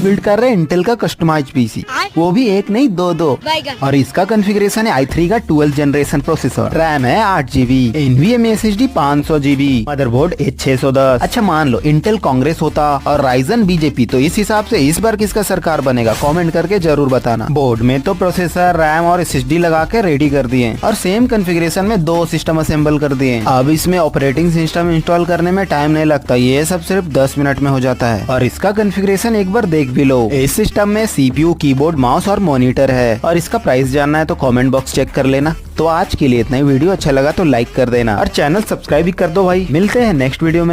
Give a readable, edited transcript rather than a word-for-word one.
Build कर रहे हैं इंटेल का कस्टमाइज पीसी, वो भी एक नहीं दो। और इसका कॉन्फ़िगरेशन है i3 का 12th जनरेशन प्रोसेसर, रैम है 8 GB, NVMe SSD 500 GB, motherboard H610। अच्छा मान लो इंटेल कांग्रेस होता और राइजन बीजेपी, तो इस हिसाब से इस बार किसका सरकार बनेगा कमेंट करके जरूर बताना। बोर्ड में तो प्रोसेसर, रैम और SSD लगा के रेडी कर दिए और सेम कॉन्फ़िगरेशन में 2 सिस्टम असेंबल कर दिए। अब इसमें ऑपरेटिंग सिस्टम इंस्टॉल करने में टाइम नहीं लगता, ये सब सिर्फ 10 मिनट में हो जाता है। और इसका कॉन्फ़िगरेशन एक बार देख भी लो। इस सिस्टम में CPU, कीबोर्ड, माउस और मॉनिटर है। और इसका प्राइस जानना है तो कमेंट बॉक्स चेक कर लेना। तो आज के लिए इतना ही। वीडियो अच्छा लगा तो लाइक कर देना और चैनल सब्सक्राइब भी कर दो भाई। मिलते हैं नेक्स्ट वीडियो में।